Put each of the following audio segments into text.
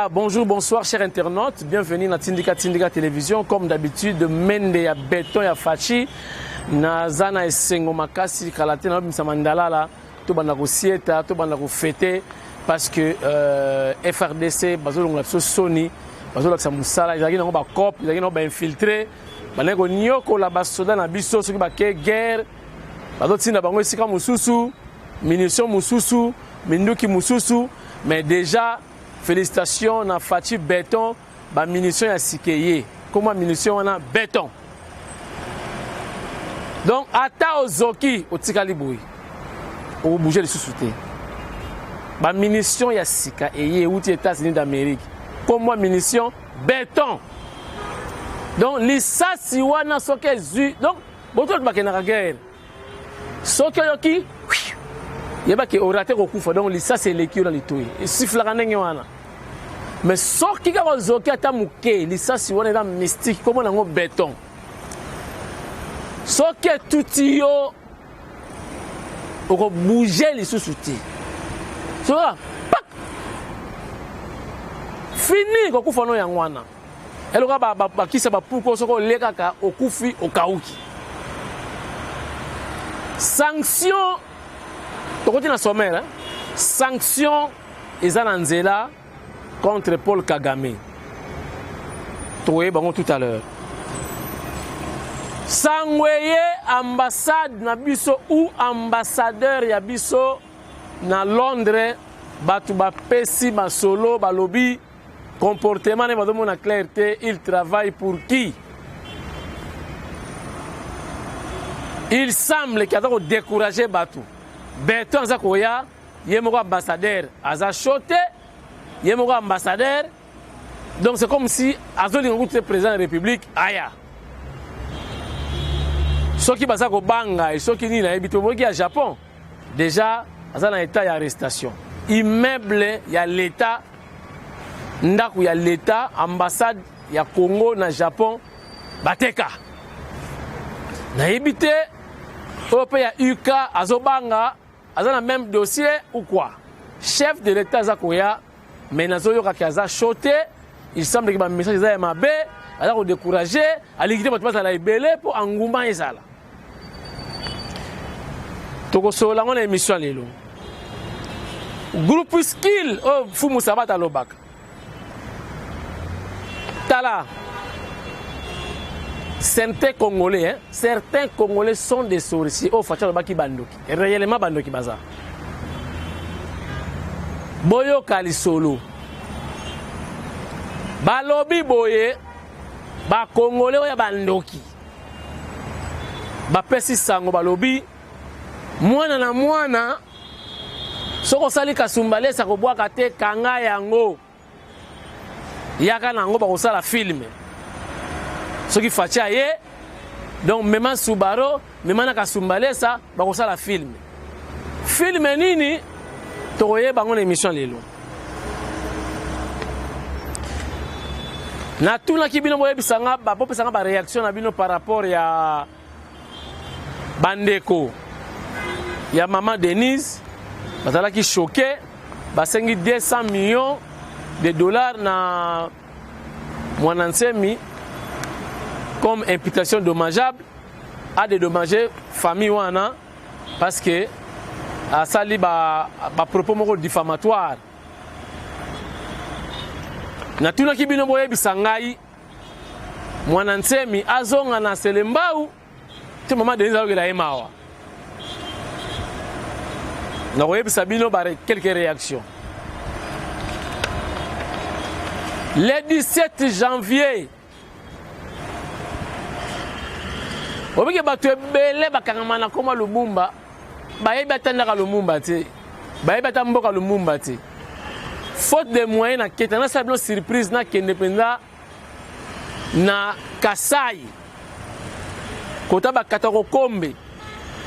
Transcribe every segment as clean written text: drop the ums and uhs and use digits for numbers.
Voilà, bonjour, bonsoir, chers internautes. Bienvenue dans Tindika Télévision. Comme d'habitude, Mende ya Béton ya Fachi. Na zana esengo makasi kalate na bimisa mandala la. To banda ko sieta, to banda ko fêter parce que FRDC bazolo ngla so Sony, bazolo ka musala, izaki na ba cop, izaki na ba infiltré. Bana ko nyoko la basoda na biso soki ba ke guerre. Bazo tinda bango esika mususu, munitions mususu, minduki mususu, mais déjà félicitations na Fachi Béton, ba munitions ya sikeye. Comment munitions wana béton. Donc ata ozoki otikali boy. Au bouger les sous-soutés. Ba munitions ya sika eye outi États-Unis d'Amérique. Comment munitions béton. Donc lisasi wana soke zu. Donc boto ba kenaka guerre. Soke yoki yeba ke orate ko kufa donc lisasi eleki na litoyi. Sifla ndenge wana. Mais soki ka ozoki ata muke lisasi wana eza mystique comment nango béton. Soki tuti yo oko bouger les sous-soutés. Tu vois? Fini ko kufa no yangwana. Eloka ba kisa ba puko soko lekaka okufi okauki. Sanction to côté na sommaire, hein? Sanction eza nzela contre Paul Kagame. Trouvé bango tout à l'heure. Sangweye ambassade na biso ou ambassadeur ya biso na Londres batu ba pesi ba solo ba lobby comportement ne badomo na clarté il travaille pour qui? Il semble qu'il a découragé batu. Béton zakoya yemoko ambassadeur aza choté yemoko ambassadeur donc c'est comme si azoli ngouté président de la République aya. Soki baza ko banga et soki ni na ebito moki à Japon déjà aza na état d'arrestation. Immeuble ya l'état ndaku ya l'état ambassade ya Congo na Japon bateka. Na ebité ope ya UK azobanga aza na même dossier ou quoi? Chef de l'état zakoya mais nazoyo ka kaza choté, il semble que ba message za mabe aza ko décourager alikité bato bazala ebele pour engouement ezala. Toko sola ngona émission lelo. Groupe Skill oh fumu sabata lobaka. Tala. Certains Congolais, hein, certains Congolais sont des sorciers. Oh facha lobaki bandoki. Réellement bandoki baza. Boyo kali solo. Balobi boye ba Congolais oya bandoki. Ba pesi sango balobi mwana na mwana soko sali kasumbale sa kobwaka te kanga yango yaka nango bakosala filme soki facha ye donc mema Subaro mema na kasumbale sa bakosala filme nini tokoye bango na émission lelo na tuna kibino boyebisanga bapopesanga ba réaction na bino par rapport ya bandeko ya maman Denise bazalaki choqué basengi 200 millions de dollars na Mwanansemi comme imputation dommageable à dédommager famille wana parce que a sali ba propos moko diffamatoire na tuna kibino boye bisangai Mwanansemi azonga na selembau te maman Denise alogela emawa. Nous avons quelques réactions. Le 17 janvier, vous voyez que belé bakangamana koma Lumumba, bayebi tandaka Lumumba te, bayebi tamboka Lumumba te. Faute de moyens na ketana sabino surprise na kendependa na Kasai. Kota bakatako kombe.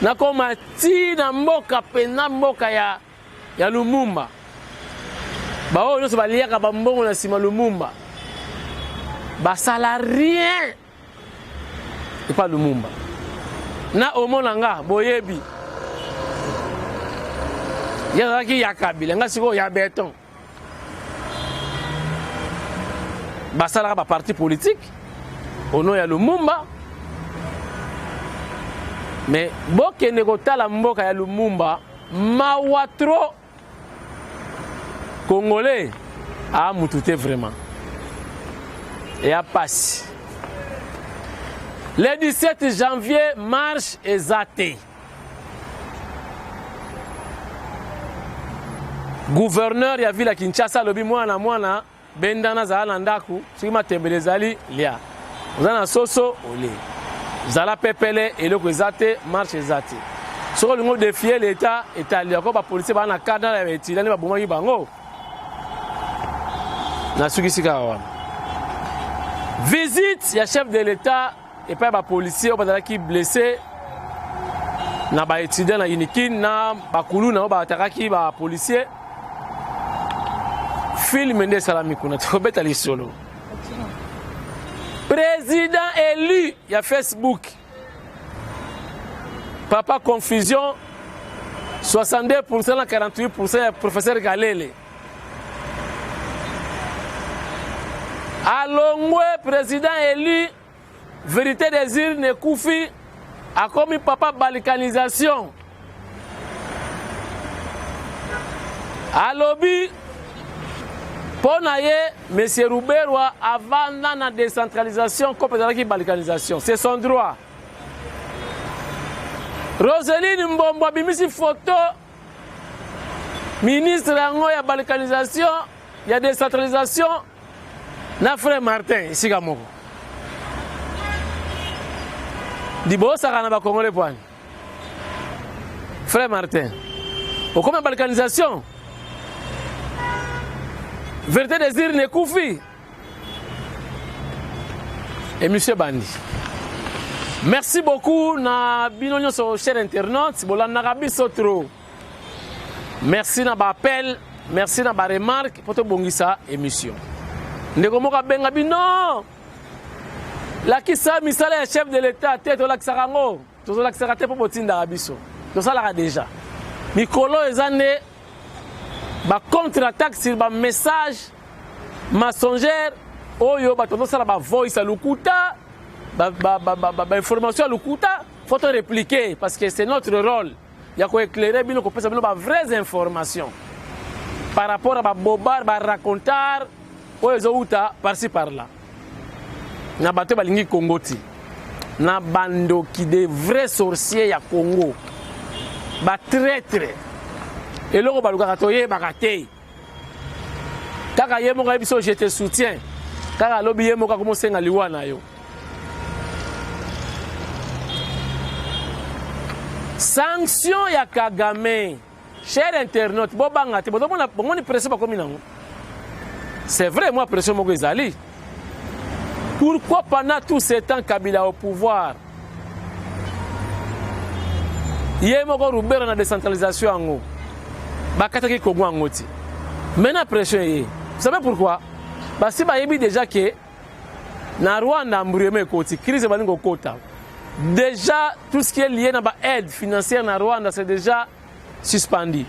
Na koma ti na mboka pena mboka ya Lumumba. Ba o nyonso baliaka bambongo na sima Lumumba. Ba salarié. Et pas Lumumba. Na omona nga boyebi. Ya zaki ya Kabila nga siko ya Béton. basalaka ba parti politique au nom ya Lumumba. Mais bokende kotala mboka ya Lumumba mawa trop congolais a mutute vraiment et a passé. Le 17 janvier, marche exatée. Gouverneur ya ville Kinshasa lobi mwana bendana za landaku sima tembelezali lia. Uzana soso ole. Zala pepele eloko exate marche exate. Soko lingo défier l'état italien ko ba policier ba na cadre ya italien ba bomaki bango. Na sukisika wana. Visite ya chef de l'état et pas ba policier ba qui blessé na ba étudiant na Unikin na ba kulu na ba atakaki ba policier. Film de salami kuna tobeta lisolo. Président élu, il y a Facebook. Papa confusion 62% à 48% professeur Galele. Alongwe président élu, vérité des urnes Koufi a commis papa balkanisation. Alobi Ponaye, M. Rouberwa, avant la décentralisation, comme la balkanisation. C'est son droit. Roseline Mbombo, bimisi photo, ministre de la balkanisation, il y a décentralisation, na frère Martin, ici à Moko. Dibo, ça va Congolais point. Frère Martin, au comme balkanisation, vérité des urnes Koufi et monsieur Bandi. Merci beaucoup na binonyo sur cher internaute bolanda kabiso trop. Merci na ba appel, merci na ba remarque pour te bongisa émission. Ndeko moka benga bino. La kisa misala ya chef de l'état tête la kisarango. Tozo la kisarate pour botinda kabiso. To sala déjà. Mikolo ezane ba contre-attaque sur ba message mensongère oyo ba tono sala ba voice à lukuta ba information à lukuta faut te répliquer parce que c'est notre rôle ya ko éclairer bino ko pesa bino ba vraies informations par rapport à ba bobar ba racontar oyo zo uta par-ci par-là na bato balingi Kongoti na bando qui des vrais sorciers ya Congo ba traître et là, on va le bagater. Kaka yemo ka biso je te soutiens. Kaka lobi yemo ka commencer na liwana yo. Sanction ya Kagame. Cher internaute, bobanga te bodomona bongoni pression ba komi nango. C'est vrai moi pression moko ezali. Pourquoi pendant tout ce temps Kabila au pouvoir? Yemo ko Rubera na décentralisation ango. Bakataki Congo angoti. Maintenant pression est. Vous savez pourquoi? Parce que bayebi déjà que na Rwanda mburieme koti crise balingo kota. Déjà tout ce qui est lié à l'aide financière na Rwanda c'est déjà suspendu.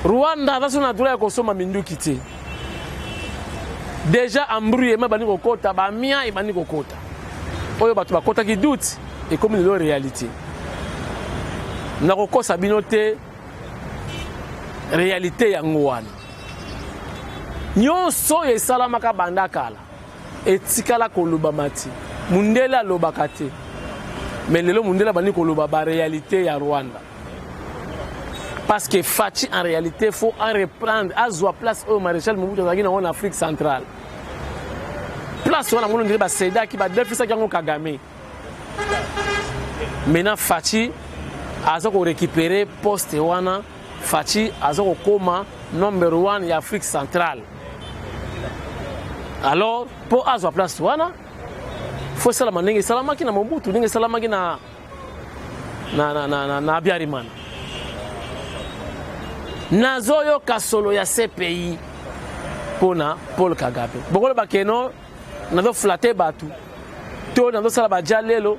Rwanda va son droit à consommer minduki te. Déjà mburieme balingo kota ba mia e balingo kota. Oyo batu bakota ki doute et comme une réalité. Na kokosa binote réalité yango wana nyonso esalamaka banda kala etikala koloba mati mundela lobaka te mais lelo mundela bani koloba ba réalité ya Rwanda parce que Fachi en réalité faut en reprendre azwa place au maréchal Mobutu azaki en Afrique centrale place wana ngono ndire ba seda ki ba defisa yango Kagame maintenant Fachi azako récupérer poste wana Fachi azoko koma number 1 ya Afrique centrale. Alors pour azwa place wana faut salama ndenge salamaki na Mobutu ndenge salamaki na Abiyarimana. Nazoyo kasolo ya CPI pona Paul Kagame. Bokolo bakeno nazo flatter batu. To nazo sala ba jalelo,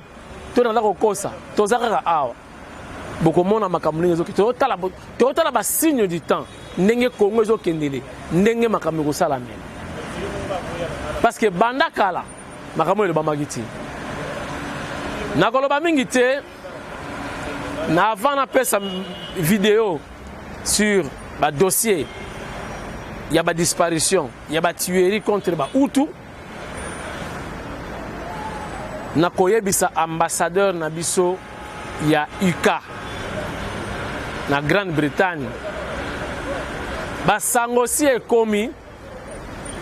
to nazo kokosa, to zakaka awa. Bokomona makambo ngezo totala ba signe du temps ndenge Congo ezo kendele ndenge makambo ko sala mena parce que banda kala makambo le bamagiti nakoloba mingi te na avant na pesa vidéo sur ba dossier il y a ba disparition il y a ba tuerie contre ba Hutu na koyebisa ambassadeur na biso ya UK na Grande-Bretagne basango si ekomi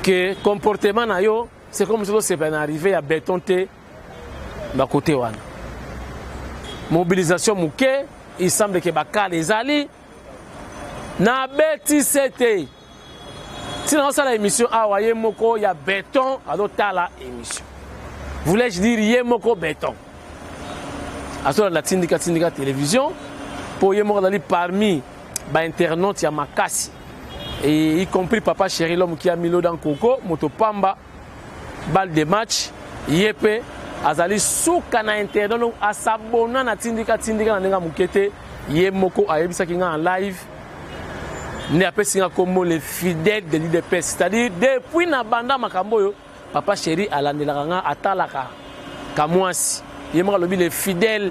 que comportement na yo c'est comme si c'est pas arrivé à béton te ba côté wana mobilisation muke il semble que bakale ezali na beti c'était si on a la émission awa ye moko ya béton adotala émission voulais-je dire ye moko béton aso la tindika télévision pour ye moko dali parmi ba internautes ya makasi et y compris papa chéri l'homme qui a mis l'eau dans coco motopamba balle de match yepe azali suka na internaute asabona na tindika na ndenga mukete ye moko ayebisa kinga en live ne apesi nga comme les fidèles de l'IDPS c'est-à-dire depuis na banda makambo yo papa chéri alandelaka nga atalaka kamwasi ye moko lobi les fidèles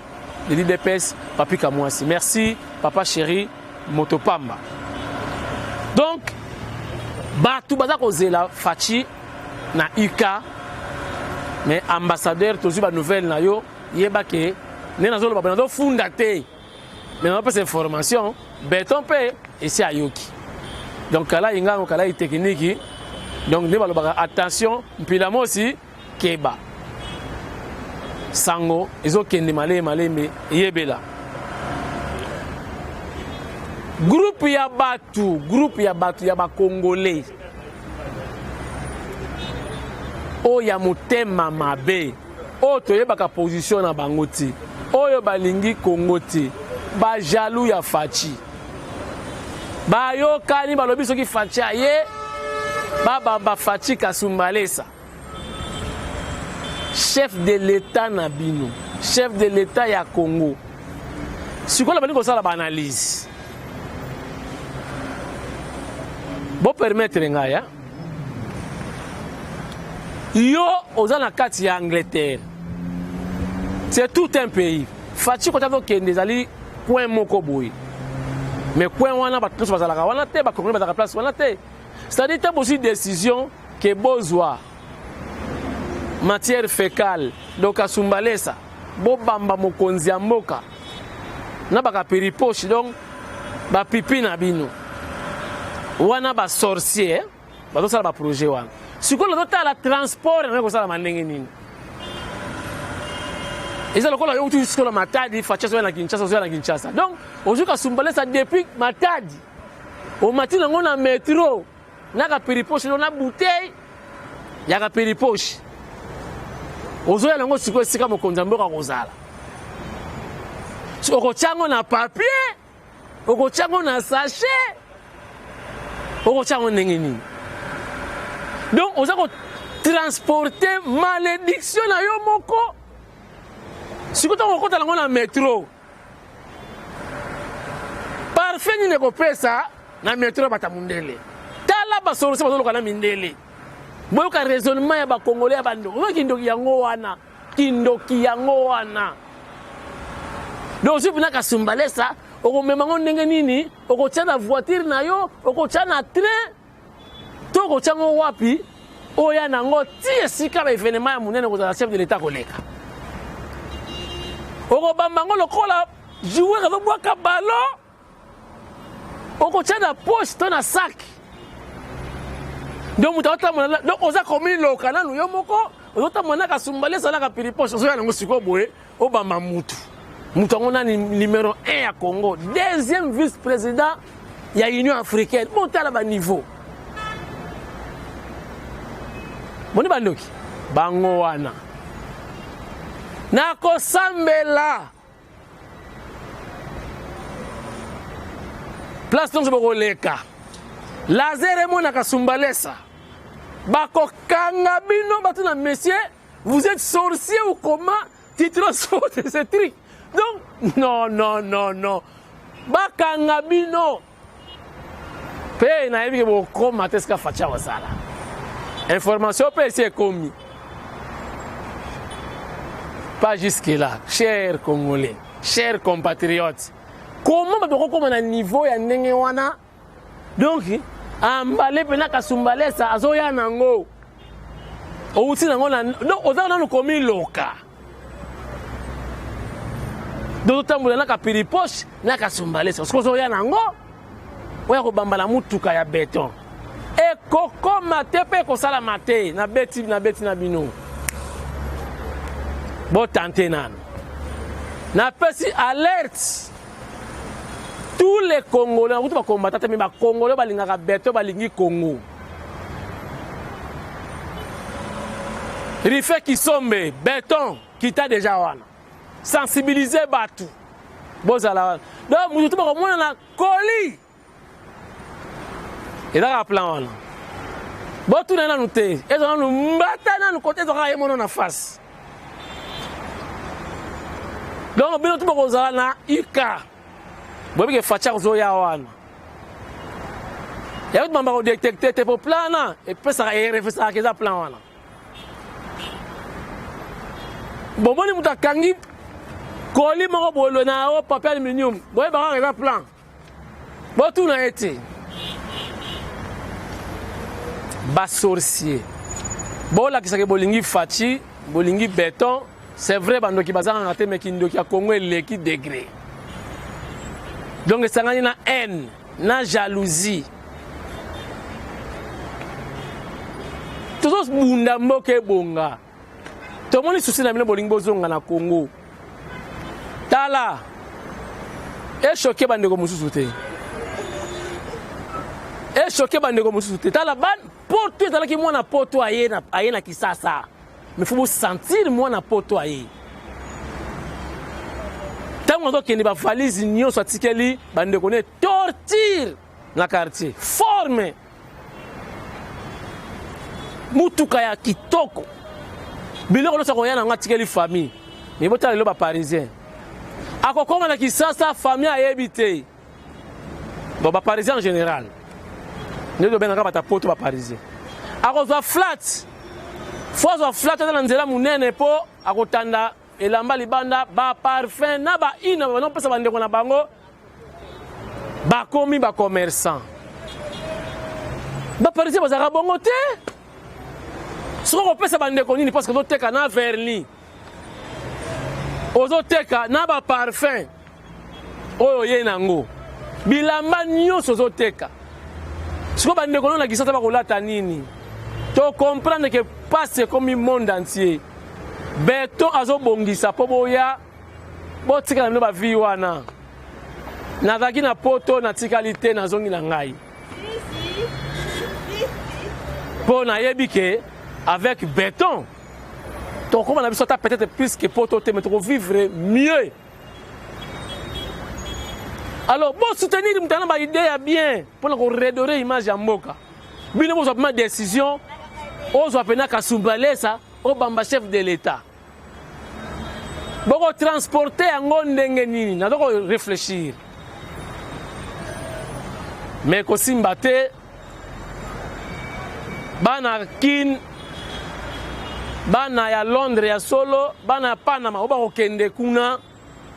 de l'IDPS papi kamwasi merci papa chéri motopamba. Donc batu baza kozela fachi na UK mais ambassadeur tozu ba nouvelle na yo yeba ke ne nazolo ba nazo funda te mais on pas information béton pe ici à Yoki donc là inga kala technique donc ne balobaka attention mpila mosi keba sango ezokende male me yebela groupe ya batu ya ba congolais o ya motema mabe o toyebaka position na bango te oyo balingi Congo te ba jaloux ya fachi ba yokani balobi soki fachi aye ba fachi Kasumbalesa chef de l'état na bino chef de l'état ya Congo sikola balingi kosala ba analyse bon permettre ngaya yo oza na kati ya Angleterre c'est tout un pays fachi kota to kende zali point moko boy mais point wana ba tous bazalaka wana te ba kongo bazalaka place wana te c'est-à-dire t'as aussi décision que bozwa matière fécale donc Kasumbalesa bo bamba mokonzi ya mboka na baka péripoche donc ba pipi na bino wana ba sorcier ba tosala ba projet wana sikola totala transport na kosala mandenge nini eza lokola yo tu sikola Matadi facha so na Kinshasa donc ozu Kasumbalesa depuis Matadi o matina ngona métro na ka péripoche na bouteille ya ka péripoche ozo ya longo sikola sika mokonza mboka kozala oko chango na papier oko chango na sachet oko chango ndenge nini donc oza ko transporter malédiction na yo moko sikoto ko kota lango na métro parfait ni ko pesa na métro batamundele tala ba solution bazoloka na mindele boyoka raisonnement ya ba congolais ya bando kindoki yango wana donc si bina Kasumbalesa oko memango ndenge nini oko tia na voiture na yo oko tia na train to oko tia ngo wapi oya nango tie sika ba événement ya munene ko za chef de l'état koleka oko bambango lokola joueur zo bwaka ballon oko tia na poche to na sac donc mutata mona donc oza komi lokala no yo moko ozota mona Kasumbalesa la ka piripoche ozo ya nango siko boye obamba mutu on a numéro 1 à Congo, deuxième vice-président, il y a l'Union africaine, monte à la niveau. Moni bandoki, bango wana. Nako sambela. Place donc je leka. Laser mon na Kasumbalesa. Bako kanga bino batuna monsieur, vous êtes sorcier ou comment? Titre de ce truc. Donc, non. Bakanga bino. Pe na yebi ke boko mateska facha wasala. Information peut essayer commis. Pas jusque-là, chers Congolais, chers compatriotes. Comment on peut à un niveau ya ndenge wana? Donc, ambale pena kasumbale sa azoya nango. Outi nango na donc oza na komi loka. Donc tambula na kapiri poche na kasumbale sa. Parce que ozoya nango. Oya ko bambala mutuka ya béton. Et koko matepe ko sala mate na beti na bino. Bon tenter nan. Na pesi alerte. Tous les Congolais, on va combattre, mais les Congolais, ils vont béton, ils vont Congo. Rife qui sombe, béton, qui t'a déjà wana. Sensibiliser Batu. Bozala. Donc, nous avons un colis. Et là, il plan wana. Bon, tout le monde est là. Ils ont nous battre, nous côté, ils ont mon en face. Donc, nous avons un Ika. Bon, que facha zoya wana. Ya wit mamba ko détecter te po plana et puis ça refait ça que ça plan wana. Bon boni muta kangi koli moko bolo na o papier aluminium. Bon ba ka plan. Bon tout na été. Ba sorcier. Bon la kisake bolingi fachi, bolingi béton, c'est vrai bando ki bazanga ngate mais ki ndoki ya Congo eleki degré. Donc, ça a une haine, une jalousie. Tout ce monde qui est bon. Tout le monde est souci de la bolingo zonga na Congo. Tala. Et choqué bande comme souté. Et choqué bande comme souté. Tala ban porte tala ki moi na porte aye na kisasa. Mais faut vous sentir moi na porte aye. Tant que nous avons valise nous soit tikeli bande connaît torture na quartier forme mutuka ya kitoko biloko losa ko yana ngatikeli famille mais botala lo ba parisien akokoma na kisasa famille a habité bon ba parisien en général ne do benanga ba poto ba parisien akozwa flat fozo flat na nzela munene po akotanda elamba libanda ba parfum na ba ina ba non pesa bande ko na bango ba komi ba commerçant ba parisien bazaka bongo te soko pesa bande ko nini parce que teka na vernis ozo teka na ba parfum oyo ye nango bilamba nyonso ozo teka soko bande ko na kisasa ba kolata nini to comprendre que passe comme le monde entier. Béton azo bongisa po boya botika na ba vie wana nazaki na poto na tikalité na zongi na ngai po na yebike avec béton donc comme on a besoin peut-être plus que poto te mais pour vivre mieux. Alors bon soutenir mutana ba idée ya bien pour redorer image ya mboka bino bo prendre décision ozo apena kasumbalesa au bamba chef de l'État. Boko transporter yango ndenge nini na doko réfléchir. Mais ko simbate bana kin bana ya Londres ya solo bana ya Panama oba ko kende kuna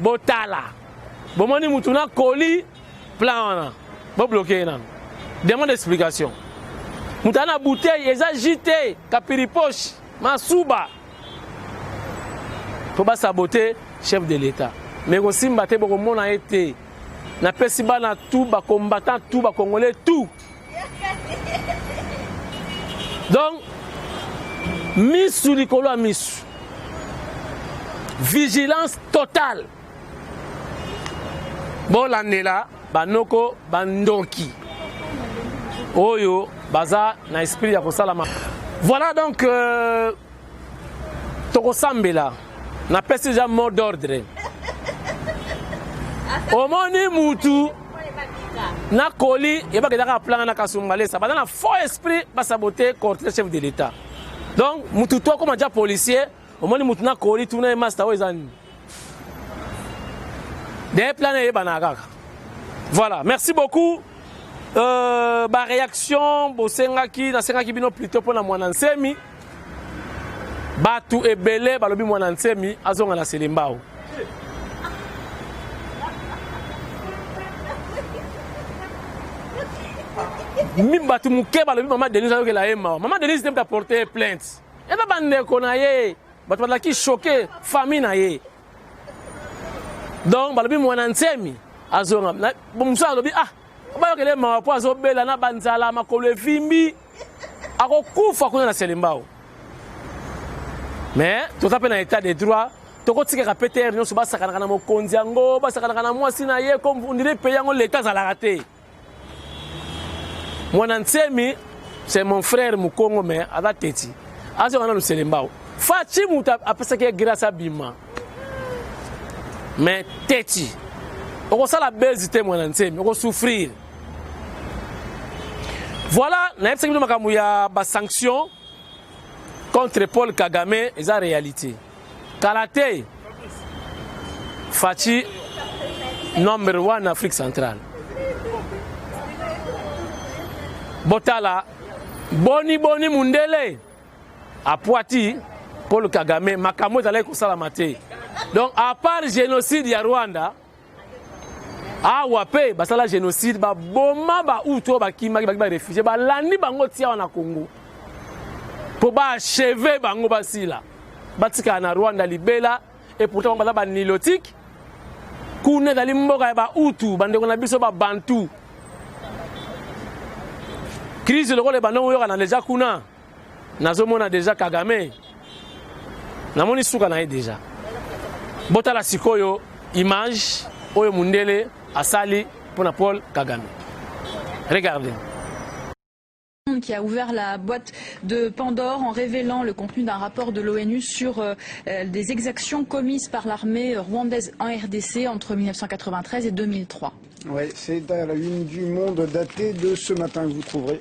botala. Bomoni mutuna koli plan wana. Bo bloquer nan. Demande d'explication. Mutana bouteille exagité kapiri poche Masuba. Faut pas saboter chef de l'État. Mais aussi mbate boko mona été na pesiba na tout ba combattant tout ba congolais tout. Donc misu likolo a misu. Vigilance totale. Bon landela banoko bandoki. Oyo baza na esprit ya kosalama. Voilà donc Tokosambela na pesi déjà mot d'ordre. Omoni mutu na koli et ba kedaka plan na kasumbale ça ba na faux esprit ba saboter contre le chef de l'État. Donc mutu to comme déjà policier omoni mutu na koli tuna e master wezani. Des plans e banaka. Voilà, merci beaucoup. ba réaction bosengaki nasengaki bino plutôt pour la mwana nsemi batu ebele balobi mwana nsemi azonga na selembao mi batu muke balobi maman Denise ayokela ye mawa maman Denise dem ta porter plainte eza bandeko na ye batu bazalaki choqué famille na ye donc balobi mwana nsemi azonga mosusu alobi bayokele mawa po azobela na banzala makolo evimbi akokufa kuna na selembao mais toza mpe na état de droit tokotikaka ptr nyonso basakanaka na mokonzi yango basakanaka na mwasi na ye comme ondire pays yango l'état azalaka te mwana nsemi c'est mon frère mukongo mais aza teti azonga na luselembao faci mutu apesaki ye grâce abima mais teti okosala bezi te mwana nsemi okosouffrir voilà nayebisaki bino makambo ya basanction contre Paul Kagame et sa réalité. Karaté, Fachi, number 1 Afrique centrale. Botala, Boni Mundele, à Poiti, Paul Kagame, Makamo est Salamate. Donc, à part génocide à Rwanda, à Wapé, basala génocide, ba boma ba uto ba kima ba réfugié, ba landi bango tia na Congo. Pour achever bango basila batika na Rwanda libela et pourtant on ba nilotique kune dali mboka ba utu bandeko na biso ba bantu crise le rôle bandongo yo kana déjà kuna nazomona déjà Kagame namoni suka na ye déjà botala sikoyo image oyo mundele asali pour Paul Kagame regardez qui a ouvert la boîte de Pandore en révélant le contenu d'un rapport de l'ONU sur des exactions commises par l'armée rwandaise en RDC entre 1993 et 2003. Oui, c'est à la une du Monde daté de ce matin que vous trouverez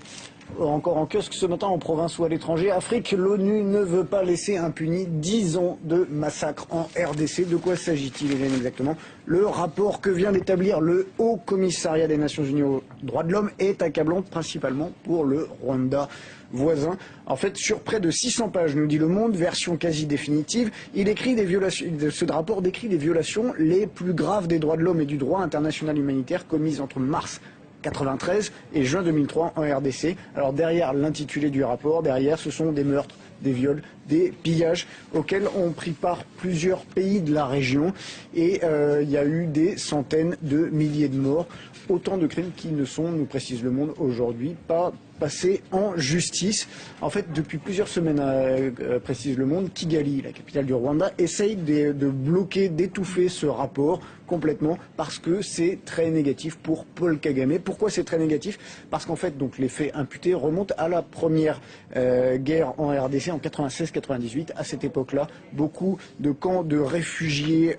encore en kiosque ce matin en province ou à l'étranger. Afrique, l'ONU ne veut pas laisser impunis 10 ans de massacre en RDC. De quoi s'agit-il exactement? Le rapport que vient d'établir le Haut Commissariat des Nations Unies aux droits de l'homme est accablant principalement pour le Rwanda voisin. En fait, sur près de 600 pages, nous dit Le Monde, version quasi définitive, il écrit des violations, ce rapport décrit les violations les plus graves des droits de l'homme et du droit international humanitaire commises entre mars 1993 et juin 2003 en RDC. Alors derrière l'intitulé du rapport, derrière ce sont des meurtres, des viols, des pillages auxquels ont pris part plusieurs pays de la région et il y a eu des centaines de milliers de morts. Autant de crimes qui ne sont, nous précise Le Monde aujourd'hui, pas passés en justice. En fait, depuis plusieurs semaines, précise Le Monde, Kigali, la capitale du Rwanda, essaye de bloquer, d'étouffer ce rapport complètement parce que c'est très négatif pour Paul Kagame. Pourquoi c'est très négatif? Parce qu'en fait, donc, les faits imputés remontent à la première guerre en RDC en 96-98. À cette époque-là, beaucoup de camps de réfugiés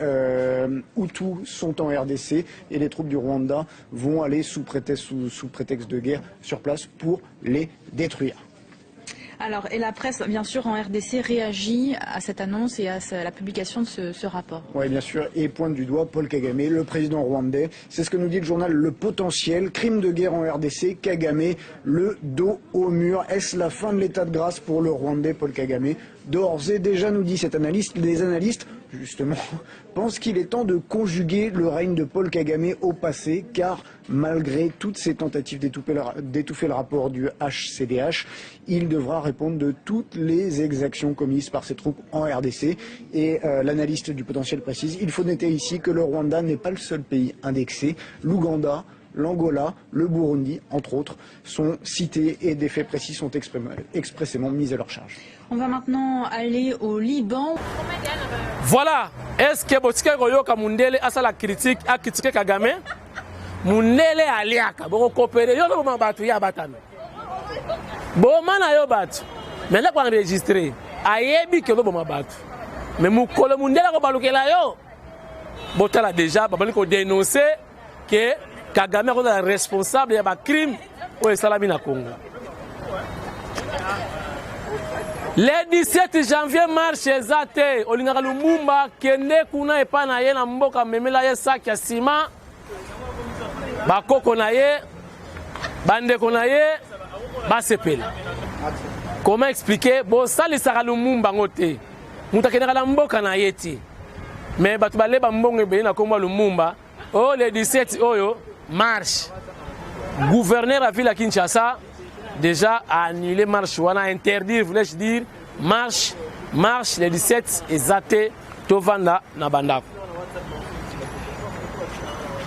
Hutus sont en RDC et les troupes du Rwanda vont aller sous prétexte de guerre sur place pour les détruire. Alors, et la presse, bien sûr, en RDC, réagit à cette annonce et à la publication de ce rapport. Oui, bien sûr, et pointe du doigt Paul Kagame, le président rwandais. C'est ce que nous dit le journal Le Potentiel. Crime de guerre en RDC, Kagame, le dos au mur. Est-ce la fin de l'état de grâce pour le Rwandais Paul Kagame? D'ores et déjà, nous dit cet analyste, les analystes, justement, pensent qu'il est temps de conjuguer le règne de Paul Kagame au passé, car malgré toutes ces tentatives d'étouffer le rapport du HCDH, il devra répondre de toutes les exactions commises par ses troupes en RDC. Et l'analyste du Potentiel précise, il faut noter ici que le Rwanda n'est pas le seul pays indexé. L'Ouganda, l'Angola, le Burundi, entre autres, sont cités et des faits précis sont expressément mis à leur charge. On va maintenant aller au Liban. Voilà. Est-ce que Botika Goyoka Mundele a la critique à critiquer Kagame? Mundele aliaka, boko coopérer, yo no batu ya batano. Bomana yo batu. Mais là pour enregistrer, ayebi que bo batu. Mais mukolo Mundele ko balukela yo. Botala déjà, babali ko dénoncer que Kagame est responsable de crime au Salami na Congo. Le 17 janvier marche ezate olingaka Lumumba kende kuna epa na ye na mboka memela ye sac ya ciment bakoko na ye bande konaye ba sepela. Comment expliquer? Bon, ça les sera Lumumba ngote. Mutakena la mboka na yeti. Mais batu ba leba mbongo be na komba Lumumba. Oh le 17 oyo marche. Gouverneur de la ville à Kinshasa déjà a annulé marche wana interdire voulais-je dire marche le 17 ezate tovanda na bandako.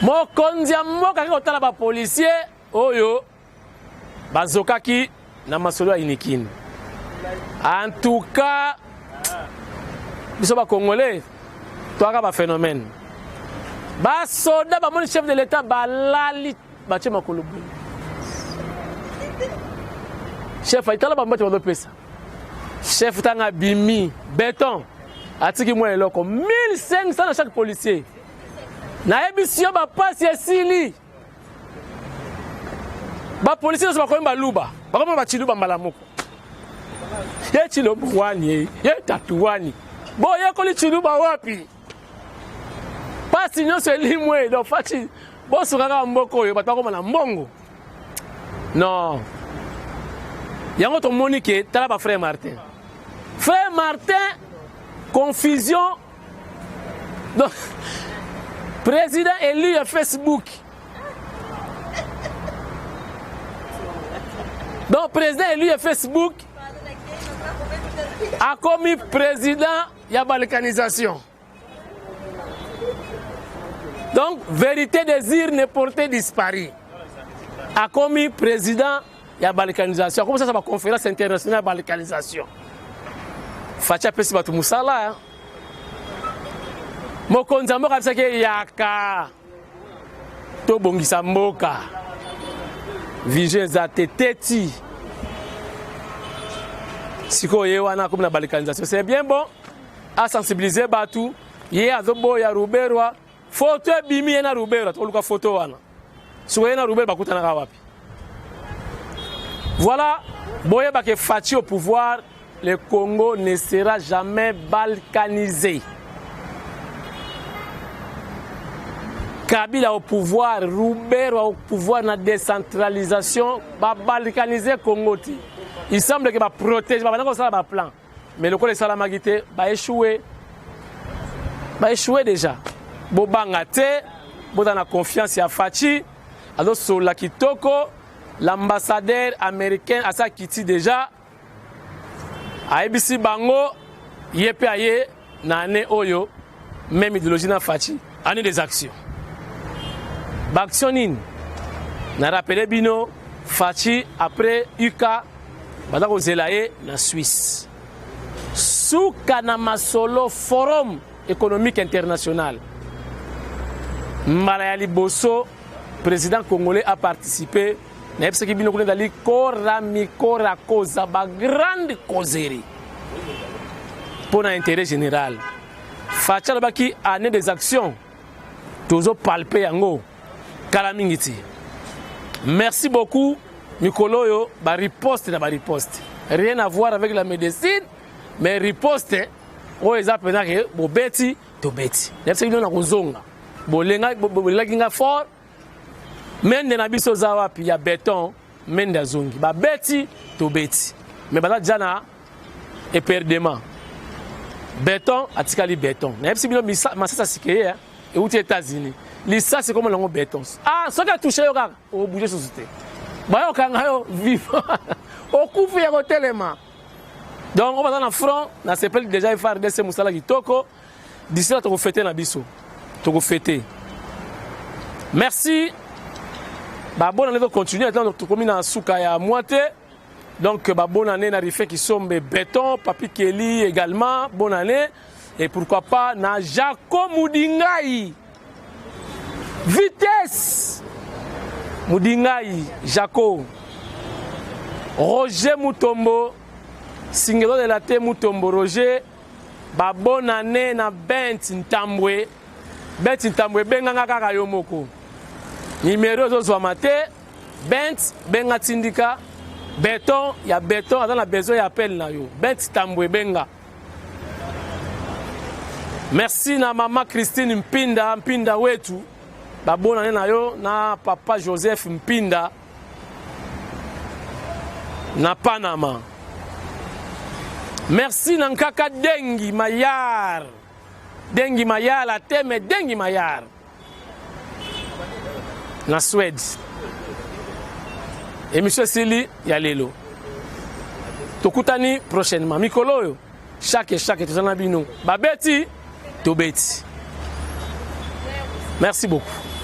Mokonzi ya mboka ki kotala ba policier oyo bazokaki na masolo ya inikini. En tout cas, biso ba congolais toaka ba phénomène. Ba soda ba mon chef de l'état balali ba che makolo. Chef itala ba mbato ba pesa. Chef tanga bimi béton atiki mo eloko 1500 na chaque policier. Na ebisio ba passe esili. Ba policier so ba ko mba luba. Ba ko mba chiluba mbala moko. Ye chiluba wani, ye tatuwani. Bo ye ko li chiluba wapi? Pasi nyonso elimwe do fachi. Bo sukaka mboko yo batako na mbongo. Non. Yango to monique tala ba frère Martin. Frère Martin confusion. Donc président élu à Facebook. Donc président élu à Facebook a commis président ya balkanisation. Donc vérité désir ne porter disparu. A commis président ya balkanisation. Comment ça va conférence internationale balkanisation. Facha pesi batu musala. Mokonzi mboka kabisa ke yaka to bongisa mboka vision za teteti siko ye wana comme na balkanisation c'est bien bon à sensibiliser batu ye azobo ya ruberwa photo bimi na ruberwa to luka photo wana siko ye na ruberwa bakutana ka wapi. Voilà boye ba ke Fachi au pouvoir, le Congo ne sera jamais balkanisé. Kabila au pouvoir, Roubero au pouvoir na décentralisation, va balkaniser Congo. Il semble que va protéger, va pas ça va plan. Mais le coup de Salamagité va échouer. Va échouer déjà. Bobangate, botana confiance à Fachi, alors sur la Kitoko, l'ambassadeur américain à sa Kiti déjà. A ABC Bango, yepe aye na ane oyo, même idéologie na Fachi, année des actions. Baktionine, na rappelé bino, Fachi après UK, badako zelaye na Suisse. Souka na masolo forum économique international. Malayali Bosso, président congolais, a participé. Na epse ki bino kone dali kora mikora koza ba grande causerie pour l'intérêt général. Facha baki année des actions. Tozo palper yango. Kalamingiti. Merci beaucoup, Nikoloyo, ba riposte na ba riposte. Rien à voir avec la médecine, mais riposte, o eza pena ke bo beti to beti. Nefse bino na kozonga. Bo lenga bo lakinga fort. Mende na biso zawa pi ya béton, mende azongi. Ba beti to beti. Mais bala jana e perdement. Béton atikali béton. Nefse bino masasa sikeye et ou États-Unis. Lisa c'est comme le béton. Ah, ça qui a touché au gars, au bouger société. Bah, on a vivant. Au coup, il y a un tellement. Donc, on va dans le front, on s'appelle déjà FARDC Moussala Kitoko. D'ici là, tu vas fêter na biso. Tu vas fêter. Merci. Bah, bonne année de continuer. Maintenant, tu communes en souka ya moitié. Donc, bah, bonne année, na rifé qui sont béton, Papi Kelly également. Bonne année. Et pourquoi pas, na Jaco Moudingai. Vitesse Moudingai, Jaco, Roger Mutombo, Singelo de la T Mutombo, Roger, ba bonne année na Bent Ntambwe, Benga Kaka Yomoko. Numéro zo mate, Bent, Benga Tindika, béton, il y a béton, dans la besoin, il y a appel na yo. Bent Ntambwe, Benga. Merci na maman Christine Mpinda wetu. Ba bonne année na yo na papa Joseph Mpinda na Panama. Merci Nankaka Dengi Mayar. Dengi Mayar la teme Dengi Mayar. Na Suède. Et monsieur Sili Yalelo. Tokutani prochainement. Mikolo chaque tozana bino. Babeti tobeti. Merci beaucoup.